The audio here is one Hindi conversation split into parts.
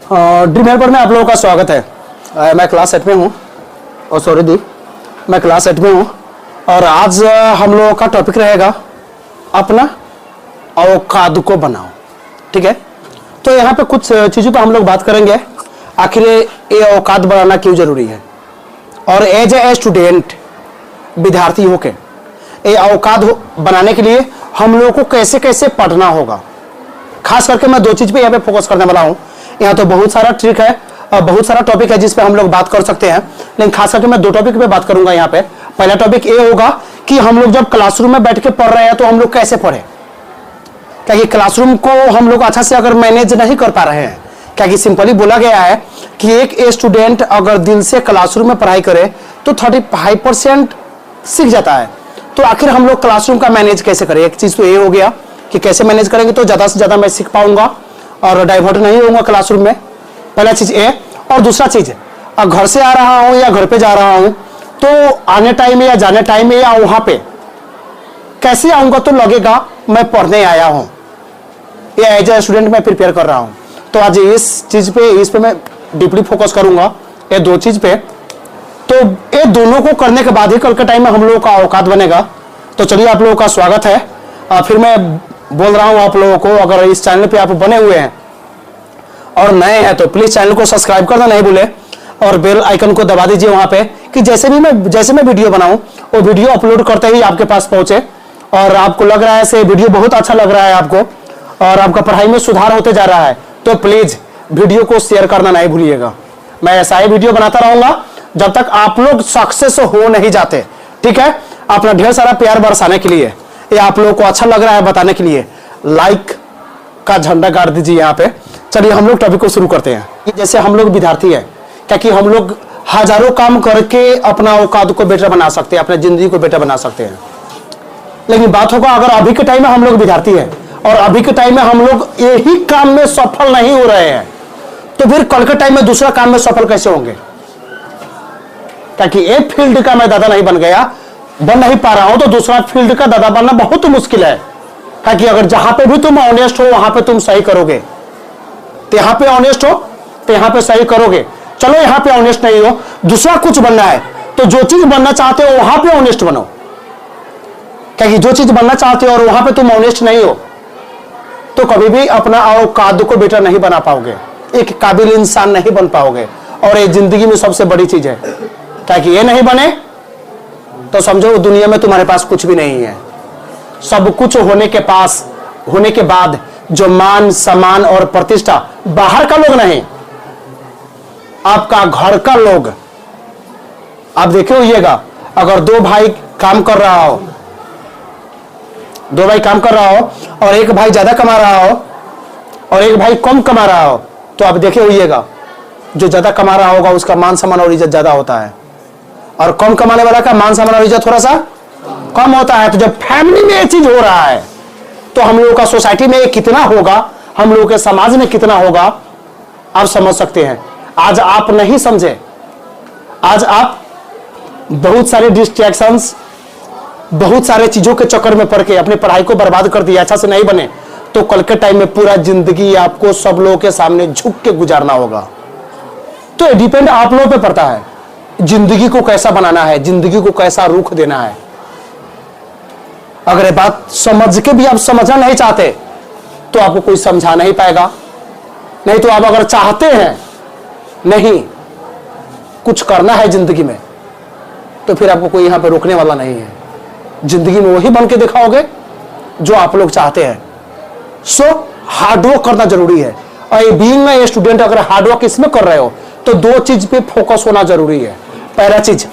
ड्रीम हेल्पर में आप लोगों का स्वागत है। मैं क्लास 8 में हूँ और सॉरी दी मैं क्लास 8 में हूँ और आज हम लोगों का टॉपिक रहेगा अपना औकात को बनाओ। ठीक है, तो यहाँ पे कुछ चीज़ों पर हम लोग बात करेंगे। आखिर ये औकात बनाना क्यों जरूरी है और एज ए स्टूडेंट विद्यार्थी होके ये औकात बनाने के लिए हम लोगों को कैसे कैसे पढ़ना होगा। खास करके मैं दो चीज़ पे यहाँ पे फोकस करने वाला हूँ। यहाँ तो बहुत सारा ट्रिक है और बहुत सारा टॉपिक है जिस पे हम लोग बात कर सकते हैं, लेकिन खास करके मैं दो टॉपिक पे बात करूंगा। यहाँ पे पहला टॉपिक ये होगा कि हम लोग जब क्लासरूम में बैठ के पढ़ रहे हैं तो हम लोग कैसे पढ़े, क्योंकि क्लासरूम को हम लोग अच्छा से अगर मैनेज नहीं कर पा रहे हैं। क्योंकि सिंपली बोला गया है कि एक स्टूडेंट अगर दिल से क्लासरूम में पढ़ाई करे तो 35% सीख जाता है। तो आखिर हम लोग क्लासरूम का मैनेज कैसे करें। एक चीज तो ये हो गया कि कैसे मैनेज करेंगे तो ज्यादा से ज्यादा मैं सीख पाऊंगा और डाइवर्ट नहीं होऊंगा क्लासरूम में। पहला चीज ये। और दूसरा चीज, घर से आ रहा हूं या घर पे जा रहा हूं तो आने टाइम में या जाने टाइम में या वहां पे कैसे आऊंगा तो लगेगा मैं पढ़ने आया हूं या एज ए स्टूडेंट मैं प्रिपेयर कर रहा हूं। तो आज इस पे मैं डीपली फोकस करूंगा, ये दो चीज पे। तो ये दोनों को करने के बाद ही कल के टाइम में हम लोगों का औकात बनेगा। तो चलिए, आप लोगों का स्वागत है। फिर मैं बोल रहा हूं आप लोगों को, अगर इस चैनल पे आप बने हुए हैं और नए हैं तो प्लीज चैनल को सब्सक्राइब करना नहीं भूले और बेल आइकन को दबा दीजिए वहां पे, कि जैसे मैं वीडियो बनाऊं वो वीडियो अपलोड करते ही आपके पास पहुंचे और आपको लग रहा है से वीडियो बहुत अच्छा लग रहा है आपको और आपका पढ़ाई में सुधार होते जा रहा है तो प्लीज वीडियो को शेयर करना नहीं भूलिएगा। मैं ऐसा ही वीडियो बनाता रहूंगा जब तक आप लोग सक्सेस हो नहीं जाते। ठीक है, अपना ढेर सारा प्यार बरसाने के लिए, ये आप लोगों को अच्छा लग रहा है बताने के लिए लाइक का झंडा गाड़ दीजिए यहाँ पे। चलिए हम लोग टॉपिक को शुरू करते हैं। जैसे हम लोग विद्यार्थी है, क्योंकि हम लोग हजारों काम करके अपना औकात को बेटर बना सकते हैं, अपने जिंदगी को बेटर बना सकते हैं। लेकिन बात होगा अगर अभी के टाइम में हम लोग विद्यार्थी है और अभी के टाइम में हम लोग यही काम में सफल नहीं हो रहे हैं तो फिर कल के टाइम में दूसरा काम में सफल कैसे होंगे। क्योंकि एक फील्ड का मैं दादा नहीं बन नहीं पा रहा हूं तो दूसरा फील्ड का दादा बनना बहुत मुश्किल है। क्योंकि अगर जहां पे भी तुम ऑनेस्ट हो वहां पे तुम सही करोगे, तो यहां पे ऑनेस्ट हो तो यहां पे सही करोगे। चलो यहां पे ऑनेस्ट नहीं हो, दूसरा कुछ बनना है तो जो चीज बनना चाहते हो वहां पे ऑनेस्ट बनो। क्योंकि जो चीज बनना चाहते हो और वहां पे तुम ऑनेस्ट नहीं हो तो कभी भी अपना औकात को बेटर नहीं बना पाओगे, एक काबिल इंसान नहीं बन पाओगे। और ये जिंदगी में सबसे बड़ी चीज है, ताकि ये नहीं बने तो समझो दुनिया में तुम्हारे पास कुछ भी नहीं है। सब कुछ होने के बाद जो मान सम्मान और प्रतिष्ठा बाहर का लोग नहीं, आपका घर का लोग। आप देखे होइएगा, अगर दो भाई काम कर रहा हो और एक भाई ज्यादा कमा रहा हो और एक भाई कम कमा रहा हो तो आप देखे होइएगा जो ज्यादा कमा रहा होगा उसका मान सम्मान और इज्जत ज्यादा होता है और कम कमाने वाला का मान सम्मान और इज्जत थोड़ा सा कम होता है। तो जब फैमिली में ये चीज हो रहा है तो हम लोगों का सोसाइटी में कितना होगा, हम लोगों के समाज में कितना होगा, आप समझ सकते हैं। आज आप नहीं समझे, आज आप बहुत सारे डिस्ट्रैक्शंस, बहुत सारे चीजों के चक्कर में पड़ के अपनी पढ़ाई को बर्बाद कर दिया, अच्छा से नहीं बने तो कल के टाइम में पूरा जिंदगी आपको सब लोगों के सामने झुक के गुजारना होगा। तो डिपेंड आप लोगों पे पड़ता है जिंदगी को कैसा बनाना है, जिंदगी को कैसा रुख देना है। अगर ये बात समझ के भी आप समझना नहीं चाहते तो आपको कोई समझा नहीं पाएगा। नहीं तो आप अगर चाहते हैं नहीं कुछ करना है जिंदगी में तो फिर आपको कोई यहां पे रोकने वाला नहीं है। जिंदगी में वही बन के दिखाओगे जो आप लोग चाहते हैं। सो हार्डवर्क करना जरूरी है और बीइंग ए स्टूडेंट अगर हार्डवर्क इसमें कर रहे हो तो दो चीज पे फोकस होना जरूरी है। पहला चीज,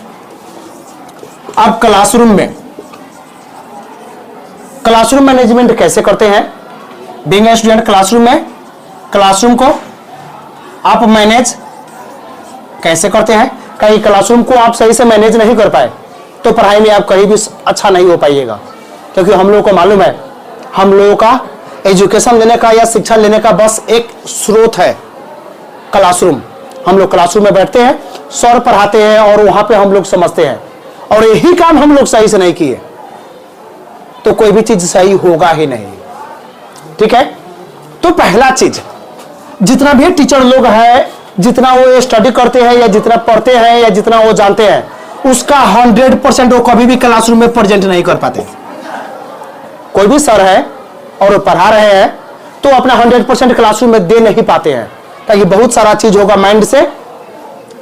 आप क्लासरूम मैनेजमेंट कैसे करते हैं। बीइंग ए स्टूडेंट क्लासरूम को आप मैनेज कैसे करते हैं। कहीं क्लासरूम को आप सही से मैनेज नहीं कर पाए तो पढ़ाई में आप कहीं भी अच्छा नहीं हो पाइएगा। क्योंकि हम लोगों को मालूम है, हम लोगों का एजुकेशन लेने का या शिक्षा लेने का बस एक स्रोत है क्लासरूम। हम लोग क्लासरूम में बैठते हैं, सर पढ़ाते हैं और वहां पे हम लोग समझते हैं और यही काम हम लोग सही से नहीं किए तो कोई भी चीज सही होगा ही नहीं। ठीक है, तो पहला चीज जितना भी टीचर लोग है, जितना वो स्टडी करते हैं या जितना पढ़ते हैं या जितना वो जानते हैं, उसका 100% वो कभी भी क्लासरूम में प्रेजेंट नहीं कर पाते। कोई भी सर है और वो पढ़ा रहे हैं तो अपना 100% क्लासरूम में दे नहीं पाते हैं, ताकि बहुत सारा चीज होगा माइंड से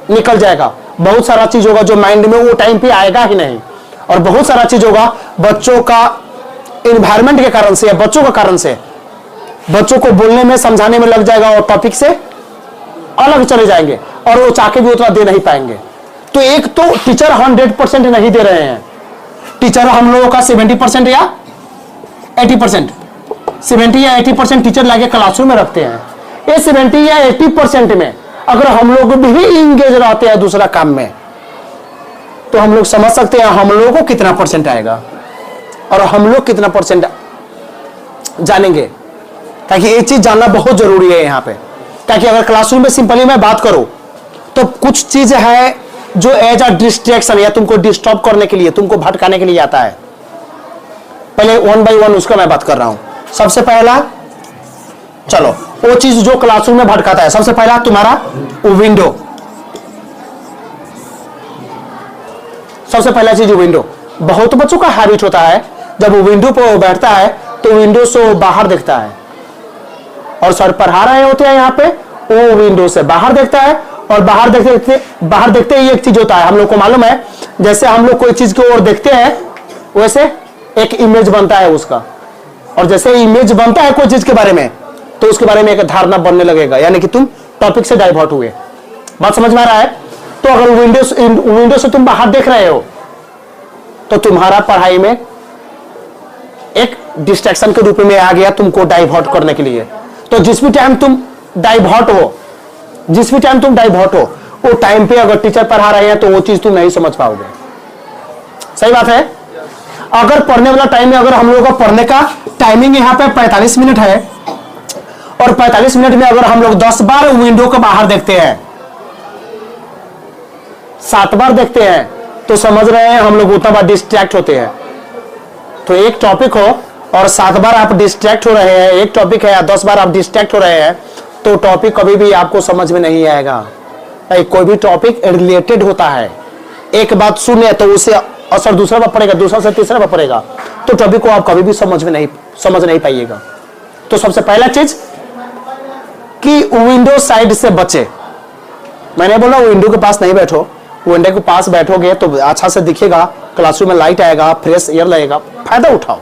निकल जाएगा, बहुत सारा चीज होगा जो माइंड में वो टाइम पे आएगा ही नहीं, और बहुत सारा चीज होगा बच्चों का इन्वायरमेंट के कारण से या बच्चों के कारण से बच्चों को बोलने में समझाने में लग जाएगा और टॉपिक से अलग चले जाएंगे और वो चाह के भी उतना दे नहीं पाएंगे। तो एक तो टीचर 100% नहीं दे रहे हैं, टीचर हम लोगों का 70% या 80%, 70 या 80% टीचर लाके क्लासरूम में रखते हैं। ये 70 या 80% में अगर हम लोग भी इंगेज रहते हैं दूसरा काम में, तो हम लोग समझ सकते हैं हम लोगों को कितना परसेंट आएगा और हम लोग कितना परसेंट जानेंगे। ताकि ये चीज जानना बहुत जरूरी है यहाँ पे, ताकि अगर क्लासरूम में सिंपली मैं बात करूं तो कुछ चीज है जो एज अ डिस्ट्रैक्शन या तुमको डिस्टर्ब करने के लिए, तुमको भटकाने के लिए आता है। पहले 1 by 1 उसका मैं बात कर रहा हूं। सबसे पहला, चलो वो चीज जो क्लासरूम में भटकाता है, सबसे पहला तुम्हारा विंडो। सबसे पहला चीज विंडो। बहुत बच्चों का हैबिट होता है जब वो विंडो पर बैठता है तो विंडो से बाहर देखता है, और सर पढ़ा रहे होते हैं यहाँ पे, वो विंडो से बाहर देखता है, और बाहर देखते ही एक चीज होता है, हम लोग को मालूम है, जैसे हम लोग कोई चीज की ओर देखते हैं वैसे एक इमेज बनता है उसका, और जैसे इमेज बनता है कोई चीज के बारे में तो उसके बारे में एक धारणा बनने लगेगा, यानी कि तुम टॉपिक से डाइवर्ट हुए। बात समझ में आ रहा है? तो अगर विंडो से तुम बाहर देख रहे हो तो तुम्हारा पढ़ाई में एक डिस्ट्रैक्शन के रूप में आ गया, तुमको डाइवर्ट करने के लिए। तो जिस भी टाइम तुम डाइवर्ट हो, वो टाइम पे अगर टीचर पढ़ा रहे हैं तो वो चीज तुम नहीं समझ पाओगे। सही बात है? अगर पढ़ने वाला टाइम में, अगर हम लोगों का पढ़ने का टाइमिंग यहाँ पे 45 मिनट है, और 45 मिनट में अगर हम लोग 10 बार विंडो को बाहर देखते हैं, 7 बार देखते हैं, तो समझ रहे हैं हम लोग उतना बार डिस्ट्रैक्ट होते हैं। तो एक टॉपिक हो और 7 बार आप डिस्ट्रैक्ट हो रहे हैं, एक टॉपिक है 10 बार आप डिस्ट्रैक्ट हो रहे हैं, तो टॉपिक कभी भी आपको समझ में नहीं आएगा। कोई भी टॉपिक रिलेटेड होता है, एक बात सुने तो उसे असर दूसरा पर पड़ेगा, दूसरा से तीसरा पर पड़ेगा, तो टॉपिक को आप कभी भी समझ नहीं पाइएगा। तो सबसे पहला चीज कि विंडो साइड से बचे। मैंने बोला विंडो के पास नहीं बैठो, विंडो के पास बैठोगे तो अच्छा से दिखेगा, क्लासरूम में लाइट आएगा, फ्रेश एयर लगेगा, फायदा उठाओ,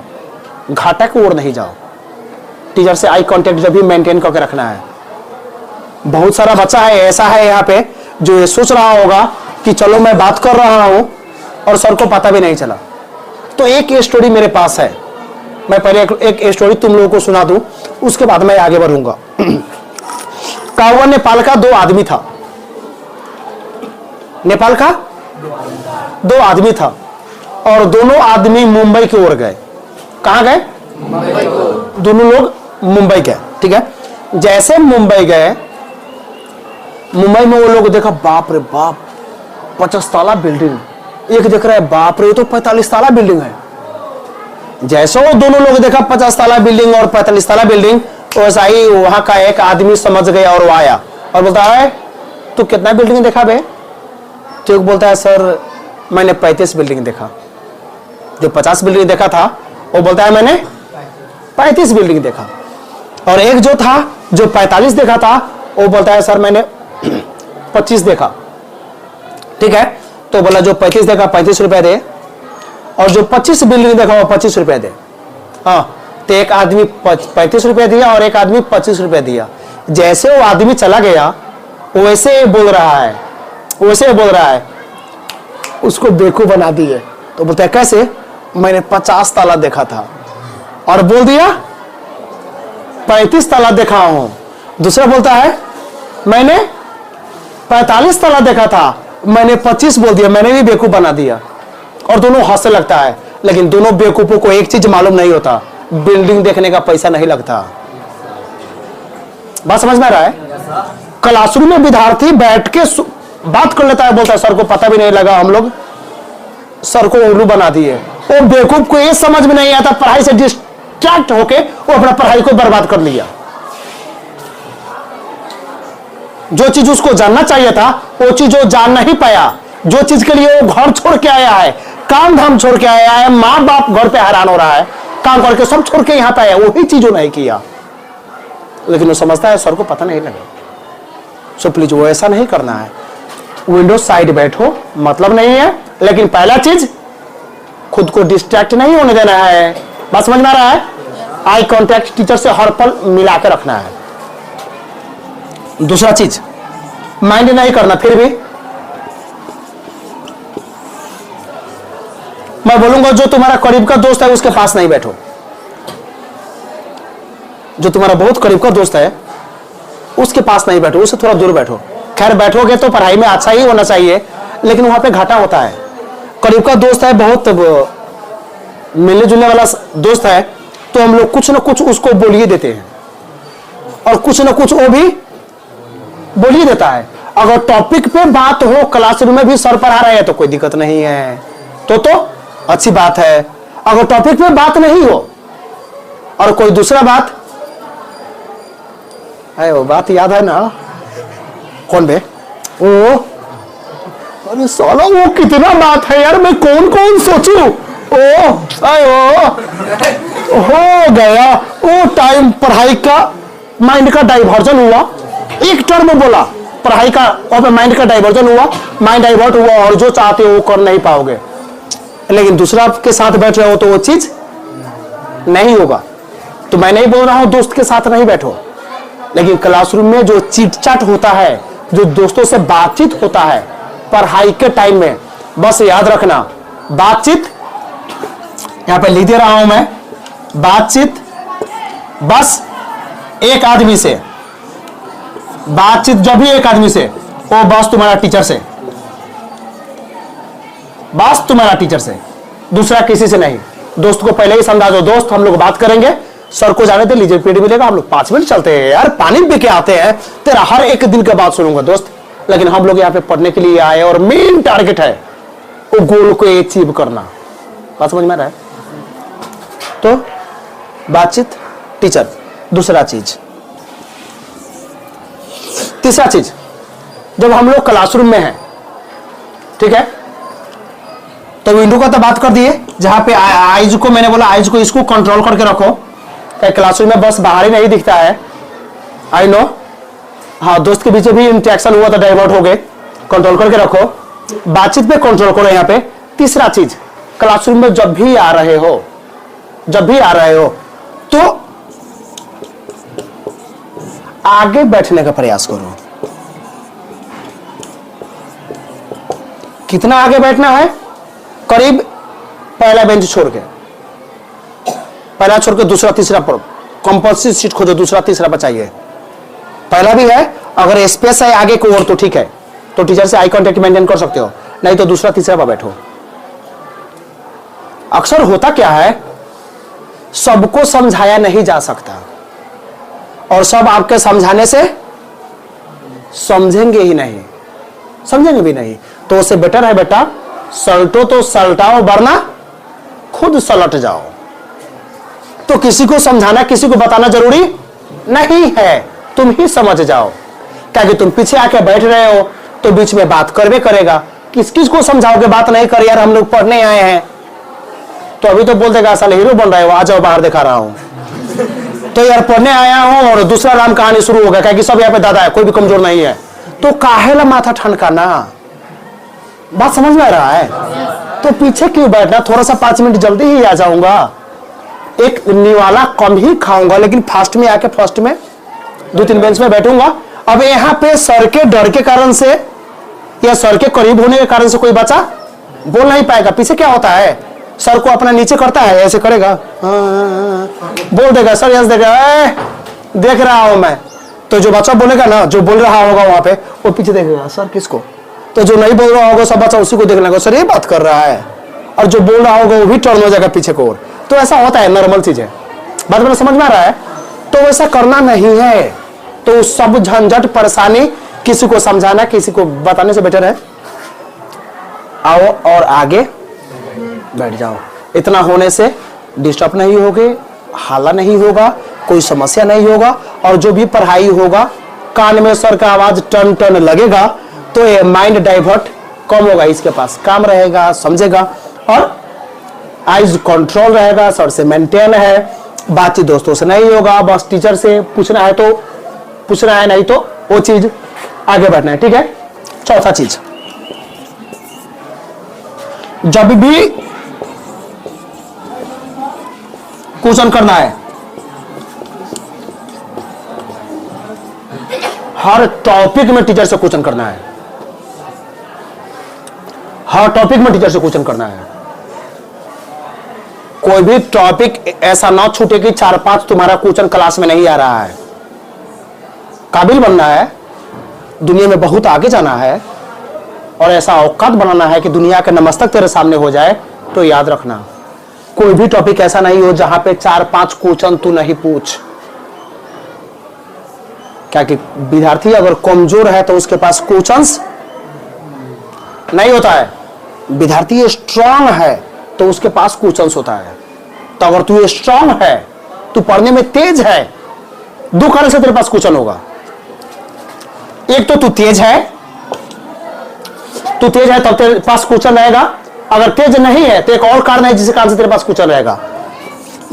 घाटा की ओर नहीं जाओ। टीचर से आई कांटेक्ट जब भी मेंटेन करके रखना है। बहुत सारा बच्चा है ऐसा है यहाँ पे जो ये सोच रहा होगा कि चलो मैं बात कर रहा हूं और सर को पता भी नहीं चला। तो एक स्टोरी मेरे पास है, मैं पहले एक स्टोरी तुम लोगों को सुना दूं, उसके बाद मैं आगे बढ़ूंगा। काउवा नेपाल का 2 आदमी था, नेपाल का 2 आदमी था, और दोनों आदमी मुंबई की ओर गए। कहां गए? दोनों लोग मुंबई गए। ठीक है, जैसे मुंबई गए, मुंबई में वो लोग देखा, बाप रे बाप 50 ताला बिल्डिंग। एक देख रहा है, बाप रे ये तो 45 ताला बिल्डिंग है। जैसे वो दोनों लोग देखा 50 ताला बिल्डिंग और 45 ताला बिल्डिंग, वैसा ही वहां का एक आदमी समझ गया और वो आया और बोलता है तू कितना बिल्डिंग देखा बे? तो बोलता है सर मैंने 35 बिल्डिंग देखा। जो 50 बिल्डिंग देखा था वो बोलता है मैंने 35 बिल्डिंग देखा। और एक जो था जो 45 देखा था वो बोलता है सर मैंने 25 देखा। ठीक है, तो बोला जो 35 देखा 35 रुपए दे, और जो 25 बिल्डिंग देखा वो 25 रुपए दे। हाँ, तो एक आदमी 35 रुपए दिया और एक आदमी 25 रुपए दिया। जैसे वो आदमी चला गया वैसे बोल रहा है, उसको बेवकूफ बना दिए। तो बोलता है कैसे? मैंने 50 ताला देखा था और बोल दिया 35 ताला देखा हूं। दूसरा बोलता है मैंने 45 ताला देखा था, मैंने 25 बोल दिया, मैंने भी बेवकूफ बना दिया। और दोनों हंसने लगता है, लेकिन दोनों बेवकूफों को एक चीज मालूम नहीं होता, बिल्डिंग देखने का पैसा नहीं लगता। बात समझ में आ रहा है? क्लासरूम में विद्यार्थी बैठ के बात कर लेता है, बोलता है सर को पता भी नहीं लगा, हम लोग सर को उल्लू बना दिए। वो बेवकूफ को ये समझ में नहीं आता, पढ़ाई से डिस्ट्रैक्ट होके वो अपना पढ़ाई को बर्बाद कर लिया। जो चीज उसको जानना चाहिए था वो चीज वो जान नहीं पाया। जो चीज के लिए वो घर छोड़ के आया है, काम धाम छोड़ के आया है, माँ बाप घर पे हैरान हो रहा है, काम करके सब छोड़ के यहाँ पे आया, वही चीज वो नहीं किया। लेकिन वो समझता है सर को पता नहीं लगे। सो प्लीज वो ऐसा नहीं करना है। विंडो साइड बैठो, मतलब नहीं है, लेकिन पहला चीज खुद को डिस्ट्रैक्ट नहीं होने देना है। बात समझ में आ रहा है? आई कांटेक्ट टीचर से हर पल मिला के रखना है। दूसरा चीज, माइंड नहीं करना। फिर भी मैं बोलूंगा जो तुम्हारा करीब का दोस्त है उसके पास नहीं बैठो। जो तुम्हारा बहुत करीब का दोस्त है उसके पास नहीं बैठो, उससे थोड़ा दूर बैठो। खैर बैठोगे तो पढ़ाई में अच्छा ही होना चाहिए, लेकिन वहां पे घाटा होता है। करीब का दोस्त है, बहुत मिलने जुलने वाला दोस्त है, तो हम लोग कुछ ना कुछ उसको बोलिए देते हैं और कुछ ना कुछ वो भी बोलिए देता है। अगर टॉपिक पे बात हो, क्लासरूम में भी सर पढ़ा रहे हैं तो कोई दिक्कत नहीं है, तो अच्छी बात है। अगर टॉपिक पे बात नहीं हो और कोई दूसरा बात है, वो बात याद है ना? कौन बे? ओ अरे साला वो कितना बात है यार, मैं कौन कौन सोचूं। हो गया वो टाइम, पढ़ाई का माइंड का डाइवर्जन हुआ। एक टर्म बोला पढ़ाई का और माइंड का डाइवर्जन हुआ, माइंड डाइवर्ट हुआ और जो चाहते हो वो कर नहीं पाओगे। लेकिन दूसरा के साथ बैठ रहे हो तो वो चीज नहीं होगा। तो मैं नहीं बोल रहा हूं दोस्त के साथ नहीं बैठो, लेकिन क्लासरूम में जो चीट चाट होता है, जो दोस्तों से बातचीत होता है पढ़ाई के टाइम में, बस याद रखना बातचीत, यहां पे लिख दे रहा हूं मैं, बातचीत बस एक आदमी से, बातचीत जब भी एक आदमी से, वो बस तुम्हारा टीचर से, बस तुम्हारा टीचर से, दूसरा किसी से नहीं। दोस्त को पहले ही समझा दो, दोस्त हम लोग बात करेंगे, सर को जाने दे, लीजिए पीरियड मिलेगा, हम लोग 5 मिनट चलते हैं यार, पानी पी के आते हैं, तेरा हर एक दिन का बात सुनूंगा दोस्त, लेकिन हम लोग यहाँ पे पढ़ने के लिए आए और मेन टारगेट है वो गोल को अचीव करना। बात समझ में आ रहा है? तो बातचीत टीचर, दूसरा चीज। तीसरा चीज, जब हम लोग क्लासरूम में हैं, ठीक है, तो विंडो का तो बात कर दिए, जहां पे आइज को मैंने बोला आइज को इसको कंट्रोल करके रखो। क्लासरूम में बस बाहर ही नहीं दिखता है, आई नो। हाँ, दोस्त के बीच भी इंटरेक्शन हुआ तो डाइवर्ट हो गए, कंट्रोल करके रखो। बातचीत पे कंट्रोल करो यहाँ पे। तीसरा चीज, क्लासरूम में जब भी आ रहे हो तो आगे बैठने का प्रयास करो। कितना आगे बैठना है? करीब पहला बेंच छोड़ के, पहला छोड़ के दूसरा तीसरा पर कंपल्सरी सीट खोजो, दूसरा तीसरा बचाइए। पहला भी है, अगर स्पेस है आगे को और तो ठीक है, तो टीचर से आई कांटेक्ट मेंटेन कर सकते हो, नहीं तो दूसरा तीसरा पर बैठो। अक्सर होता क्या है, सबको समझाया नहीं जा सकता और सब आपके समझाने से समझेंगे ही नहीं, समझेंगे भी नहीं। तो उससे बेटर है बेटा, सलटो तो सलटाओ, वरना खुद सलट जाओ। तो किसी को समझाना, किसी को बताना जरूरी नहीं है, तुम ही समझ जाओ। क्या तुम पीछे आके बैठ रहे हो तो बीच में बात करवे करेगा, किस किस को समझाओगे? बात नहीं कर यार, हम लोग पढ़ने आए हैं, तो अभी तो बोल देगा साले हीरो बन रहे हो, आ जाओ बाहर दिखा रहा हूं। तो यार पढ़ने आया हूं और दूसरा राम कहानी शुरू हो गया, क्या कि सब यहाँ पे दादा है, कोई भी कमजोर नहीं है, तो काहेला माथा ठनकाना। बात समझ में आ रहा है? तो पीछे क्यों बैठना, थोड़ा सा 5 मिनट जल्दी ही आ जाऊंगा, एक निवाला कम ही खाऊंगा, लेकिन फास्ट में आके फर्स्ट में 2-3 बेंच में बैठूंगा। अब यहाँ पे सर के डर के कारण से या सर के करीब होने के कारण से कोई बच्चा बोल नहीं पाएगा। पीछे क्या होता है, सर को अपना नीचे करता है, ऐसे करेगा, बोल देगा सर, यस देगा, देख रहा हूं मैं। तो जो बच्चा बोलेगा ना, जो बोल रहा होगा वहां पे, वो पीछे देखेगा सर किसको, तो जो नहीं बोल रहा होगा सब बच्चा उसी को देखने लगेगा, सर ये बात कर रहा है, और जो बोल रहा होगा वो भी टर्न हो जाएगा पीछे को। तो ऐसा होता है, नॉर्मल चीज है। बात में समझ में आ रहा है? तो वैसा करना नहीं है। तो सब झंझट परेशानी किसी को समझाना, किसी को बताने से बेटर है आओ और आगे बैठ जाओ। इतना होने से डिस्टर्ब नहीं होगे, हाला नहीं होगा, कोई समस्या नहीं होगा, और जो भी पढ़ाई होगा कान में सर का आवाज टन टन लगेगा तो ये माइंड डाइवर्ट कम होगा, इसके पास काम रहेगा, समझेगा, और आइज कंट्रोल रहेगा, सर से मेंटेन है, बातचीत दोस्तों से नहीं होगा, बस टीचर से पूछना है तो पूछना है, नहीं तो वो चीज आगे बढ़ना है। ठीक है। चौथा चीज, जब भी क्वेश्चन करना है, हर टॉपिक में टीचर से क्वेश्चन करना है, हर टॉपिक में टीचर से क्वेश्चन करना है। कोई भी टॉपिक ऐसा ना छूटे कि 4-5 तुम्हारा क्वेश्चन क्लास में नहीं आ रहा है। काबिल बनना है, दुनिया में बहुत आगे जाना है, और ऐसा औकात बनाना है कि दुनिया के नमस्तक तेरे सामने हो जाए। तो याद रखना, कोई भी टॉपिक ऐसा नहीं हो जहां पे 4-5 क्वेश्चन तू नहीं पूछ। क्या कि विद्यार्थी अगर कमजोर है तो उसके पास क्वेश्चंस नहीं होता है, विद्यार्थी स्ट्रांग है तो उसके पास क्वेश्चंस होता है। तो अगर तू स्ट्रांग है, तू पढ़ने में तेज है, 2 कारण से तेरे पास क्वेश्चन होगा। एक तो तू तेज है, तब तेरे पास क्वेश्चन रहेगा। अगर तेज नहीं है तो एक और कारण है जिसके कारण से तेरे पास क्वेश्चन रहेगा।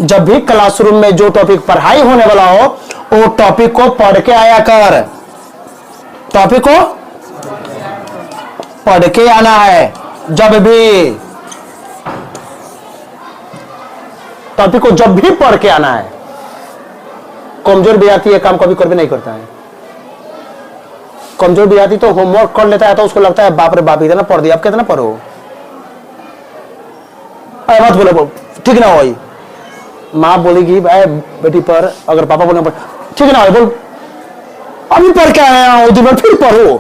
जब भी क्लासरूम में जो टॉपिक पढ़ाई होने वाला हो, वो टॉपिक को पढ़ के आया कर, टॉपिक को पढ़ के आना है। जब भी टॉपिक को जब भी पढ़ के आना है। कमजोर विद्यार्थी ये काम कभी कभी नहीं करता है। कमजोर विद्यार्थी तो होमवर्क कर लेता है तो उसको लगता है बाप रे बाप इतना पढ़ दिया, अब कितना पढ़ो, अरे मत बोलो, ठीक ना वही माँ बोलेगी भाई बेटी पर, अगर पापा बोले ठीक ना बोल, अभी पढ़ के आया हूं, दिन भर फिर पढ़ो,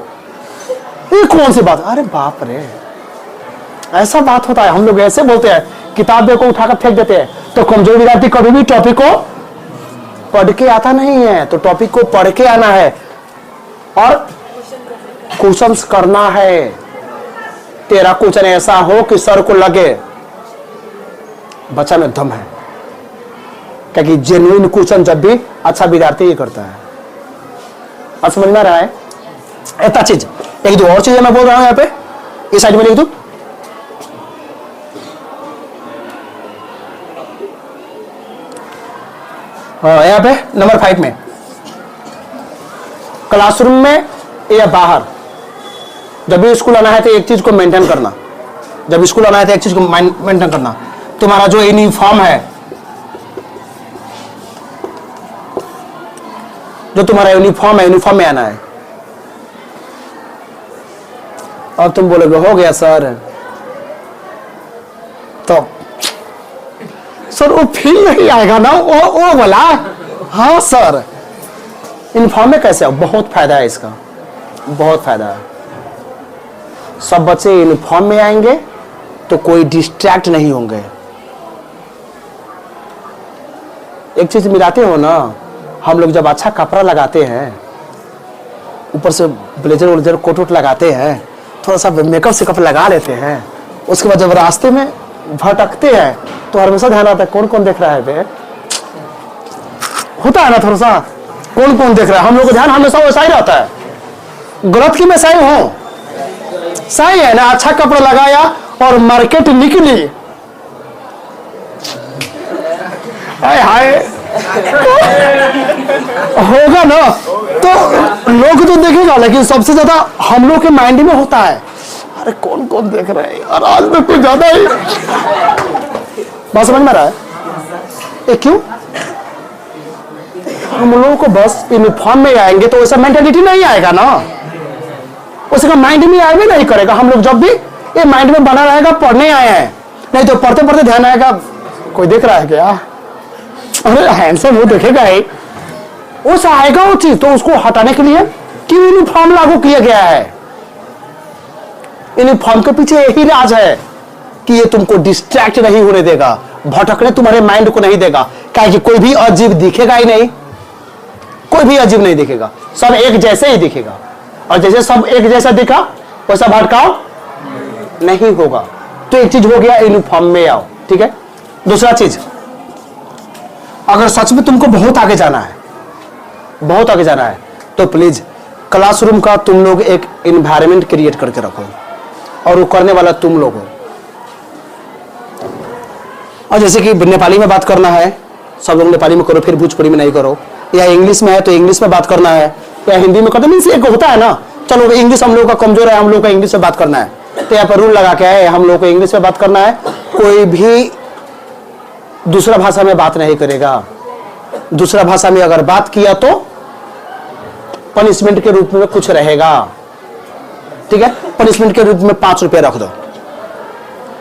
ये कौन सी बात, अरे बाप रे, ऐसा बात होता है। हम लोग ऐसे बोलते हैं, किताब को उठाकर फेंक देते हैं। तो कमजोर विद्यार्थी कभी भी टॉपिक को पढ़ के आता नहीं है, तो टॉपिक को पढ़ के आना है और क्वेश्चंस करना है। तेरा क्वेश्चन ऐसा हो कि सर को लगे बच्चा में दम है, क्योंकि जेन्युइन क्वेश्चन जब भी अच्छा विद्यार्थी ही करता है। अब समझ में आ रहा है? इतना चीज, एक दो और चीजें मैं बोल रहा हूं यहाँ पे, इस साइड में लिख दू। यहाँ पे नंबर 5 में, क्लासरूम में या बाहर जब भी स्कूल आना है तो एक चीज को मेंटेन करना, जब स्कूल आना है तो एक चीज को मेंटेन करना, तुम्हारा जो यूनिफॉर्म है, जो तुम्हारा यूनिफॉर्म है, यूनिफॉर्म में आना है। अब तुम बोलोगे हो गया सर, तो सर वो फील नहीं आएगा ना, वो बोला हाँ सर यूनिफॉर्म में कैसे, बहुत फायदा है इसका, बहुत फायदा है। सब बच्चे यूनिफॉर्म में आएंगे तो कोई डिस्ट्रैक्ट नहीं होंगे। एक चीज मिलाते हो ना, हम लोग जब अच्छा कपड़ा लगाते हैं, ऊपर से ब्लेजर व्लेजर कोट वोट लगाते हैं, थोड़ा सा मेकअप सेकअप लगा लेते हैं, उसके बाद जब रास्ते में भटकते हैं तो हमेशा ध्यान आता है कौन कौन देख रहा है बे, होता है ना थोड़ा सा, कौन कौन देख रहा है। हम लोग को ध्यान हमेशा वैसा ही रहता है, गलत की मैं सही हूं, सही है ना। अच्छा कपड़ा लगाया और मार्केट निकली, हाय हाय होगा ना, तो लोग तो देखेगा, लेकिन सबसे ज्यादा हम लोग के माइंड में होता है अरे कौन कौन देख रहा है यार, आज तो कुछ ज्यादा ही। बात समझ में आ रहा है? ये क्यों? हम लोगों को बस यूनिफॉर्म में आएंगे तो वैसा मेंटेलिटी नहीं आएगा ना, उसका माइंड में आए भी नहीं करेगा। हम लोग जब भी ये माइंड में बना रहेगा पढ़ने आए हैं, नहीं तो पढ़ते पढ़ते ध्यान आएगा कोई देख रहा है क्या, अरे हैंडसम वो देखेगा ही, उस आएगा वो चीज। तो उसको हटाने के लिए क्यों यूनिफॉर्म लागू किया गया है? यूनिफॉर्म के पीछे यही राज है कि ये तुमको डिस्ट्रैक्ट नहीं होने देगा, भटकने तुम्हारे माइंड को नहीं देगा। क्या कि कोई भी अजीब दिखेगा ही नहीं, कोई भी अजीब नहीं दिखेगा, सब एक जैसे ही दिखेगा, और जैसे सब एक जैसा दिखा वैसा भटकाव नहीं होगा। तो एक चीज हो गया, यूनिफॉर्म में आओ, ठीक है। दूसरा चीज, अगर सच में तुमको बहुत आगे जाना है, बहुत आगे जाना है, तो प्लीज क्लासरूम का तुम लोग एक एनवायरनमेंट क्रिएट करके रखो, और वो करने वाला तुम लोग हो। और जैसे कि नेपाली में बात करना है, सब लोग नेपाली में करो, फिर भोजपुरी में नहीं करो, या इंग्लिश में है तो इंग्लिश में बात करना है, या हिंदी में करते मीन्स एक होता है ना, चलो इंग्लिश हम लोग का कमजोर है, हम लोग का इंग्लिश में बात करना है, तो यहाँ पर रूल लगा के है हम लोग को इंग्लिश में बात करना है, कोई भी दूसरा भाषा में बात नहीं करेगा। दूसरा भाषा में अगर बात किया तो पनिशमेंट के रूप में कुछ रहेगा, ठीक है। पनिशमेंट के रूप में 5 रुपया रख दो,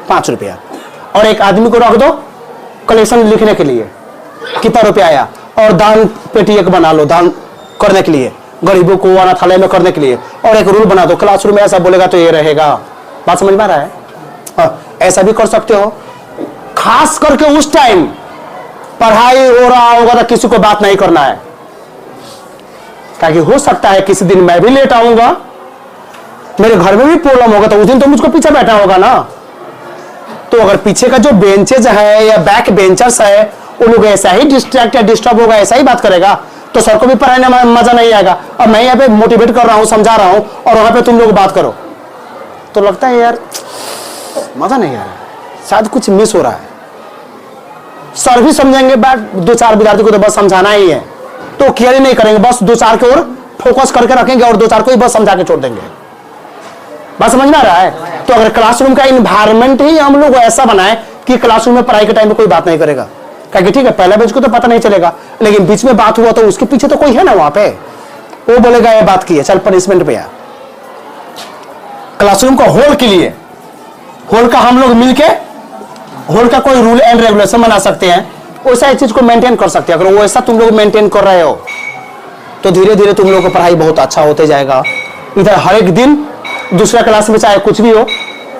5 रुपया, और एक आदमी को रख दो कलेक्शन लिखने के लिए कितना रुपया आया, और दान पेटी एक बना लो दान करने के लिए, गरीबों को अनाथालय में करने के लिए, और एक रूल बना दो क्लासरूम में ऐसा बोलेगा तो ये रहेगा। बात समझ में आ रहा है? हाँ, ऐसा भी कर सकते हो। खास करके उस टाइम पढ़ाई हो रहा होगा तो किसी को बात नहीं करना है, ताकि हो सकता है किसी दिन मैं भी लेट आऊंगा, मेरे घर में भी प्रॉब्लम होगा, तो उस दिन तो मुझको पीछे बैठा होगा ना। तो अगर पीछे का जो बेंचेज है या बैक बेंचर्स है वो लोग ऐसा ही डिस्ट्रैक्ट या डिस्टर्ब होगा, ऐसा ही बात करेगा, तो सर को भी पढ़ाने में मजा नहीं आएगा। अब मैं यहाँ पे मोटिवेट कर रहा हूँ, समझा रहा हूँ, और वहां पे तुम लोग बात करो तो लगता है यार मजा नहीं आ रहा है, शायद कुछ मिस हो रहा है। सर भी समझेंगे, बैठ 2-4 विद्यार्थी को तो बस समझाना ही है, तो केयर ही नहीं करेंगे, बस 2-4 के और फोकस करके रखेंगे और 2-4 को ही बस समझा के छोड़ देंगे। बात समझ में आ रहा है? तो अगर क्लासरूम का इन्वायरमेंट ही हम लोग ऐसा बनाए कि क्लासरूम में पढ़ाई के टाइम में कोई बात नहीं करेगा, क्योंकि ठीक है पहला बेंच को तो पता नहीं चलेगा, लेकिन बीच में बात हुआ तो उसके पीछे तो कोई है ना वहां पे, वो बोलेगा ये बात की है, चल पनिशमेंट पे आ। क्लासरूम को होल के लिए, होल का हम लोग मिलके होल का कोई रूल एंड रेगुलेशन बना सकते हैं, वैसा इस चीज को मेंटेन कर सकते हैं। अगर वैसा तुम लोग मेंटेन कर रहे हो तो धीरे धीरे तुम लोग का पढ़ाई बहुत अच्छा होते जाएगा। इधर हर एक दिन दूसरा क्लास में चाहे कुछ भी हो,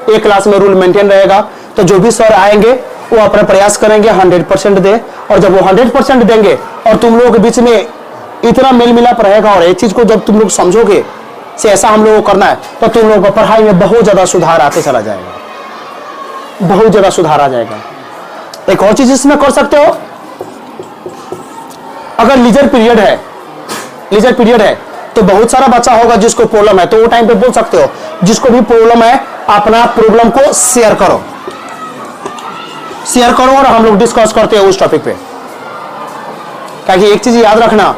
एक क्लास में रूल मेंटेन रहेगा, तो जो भी सर आएंगे वो अपना प्रयास करेंगे 100% दे, और जब वो 100% देंगे और तुम लोगों के बीच में इतना मेल मिलाप रहेगा, और एक चीज को जब तुम लोग समझोगे से ऐसा हम लोगों को करना है, तो तुम लोगों को पढ़ाई में बहुत ज्यादा सुधार आते चला जाएगा, बहुत ज्यादा सुधार आ जाएगा। एक और चीज इसमें कर सकते हो, अगर लीजर पीरियड है, लीजर पीरियड है तो बहुत सारा बच्चा होगा जिसको प्रॉब्लम है, तो वो टाइम पे बोल सकते हो जिसको भी प्रॉब्लम है अपना प्रॉब्लम को शेयर करो, शेयर करो, और हम लोग डिस्कस करते हैं उस टॉपिक पे। क्योंकि एक चीज याद रखना,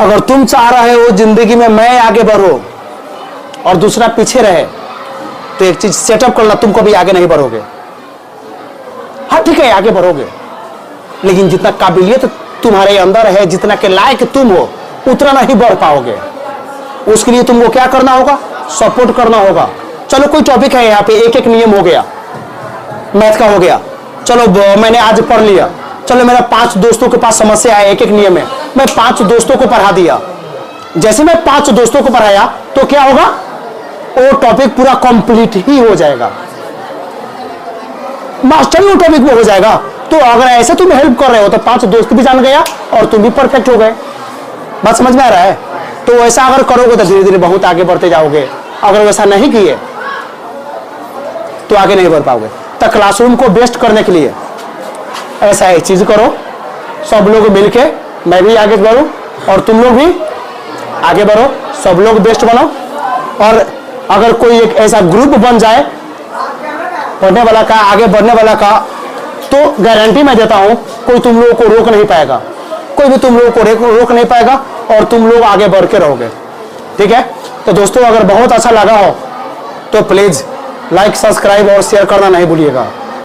अगर तुम चाह रहे हो जिंदगी में मैं आगे बढ़ूं और दूसरा पीछे रहे, तो एक चीज सेटअप करना, तुम कभी आगे नहीं बढ़ोगे। हाँ ठीक है आगे बढ़ोगे, लेकिन जितना काबिलियत तुम्हारे अंदर है, जितना के लायक तुम हो, उतना नहीं बढ़ पाओगे। उसके लिए तुमको क्या करना होगा? सपोर्ट करना होगा। चलो कोई टॉपिक है यहाँ पे, एक एक नियम हो गया, मैथ का हो गया, चलो मैंने आज पढ़ लिया, चलो मेरा 5 दोस्तों के पास समस्या है, एक एक नियम है, मैं 5 दोस्तों को पढ़ा दिया। जैसे मैं 5 दोस्तों को पढ़ाया तो क्या होगा? वो टॉपिक पूरा कंप्लीट ही हो जाएगा, मास्टर वो टॉपिक में हो जाएगा। तो अगर ऐसे तुम हेल्प कर रहे हो तो 5 दोस्त भी जान गया और तुम भी परफेक्ट हो गए। बात समझ में आ रहा है? तो ऐसा अगर करोगे तो धीरे धीरे बहुत आगे बढ़ते जाओगे। अगर वैसा नहीं किए तो आगे नहीं बढ़ पाओगे। तो क्लासरूम को बेस्ट करने के लिए ऐसा एक चीज करो, सब लोग मिलके, मैं भी आगे बढ़ूं और तुम लोग भी आगे बढ़ो, सब लोग बेस्ट बनो। और अगर कोई एक ऐसा ग्रुप बन जाए पढ़ने वाला का, आगे बढ़ने वाला का, तो गारंटी मैं देता हूं कोई तुम लोगों को रोक नहीं पाएगा, कोई भी तुम लोगों को रोक नहीं पाएगा और तुम लोग आगे बढ़ के रहोगे। ठीक है? तो दोस्तों अगर बहुत अच्छा लगा हो तो प्लीज लाइक, सब्सक्राइब और शेयर करना नहीं भूलिएगा।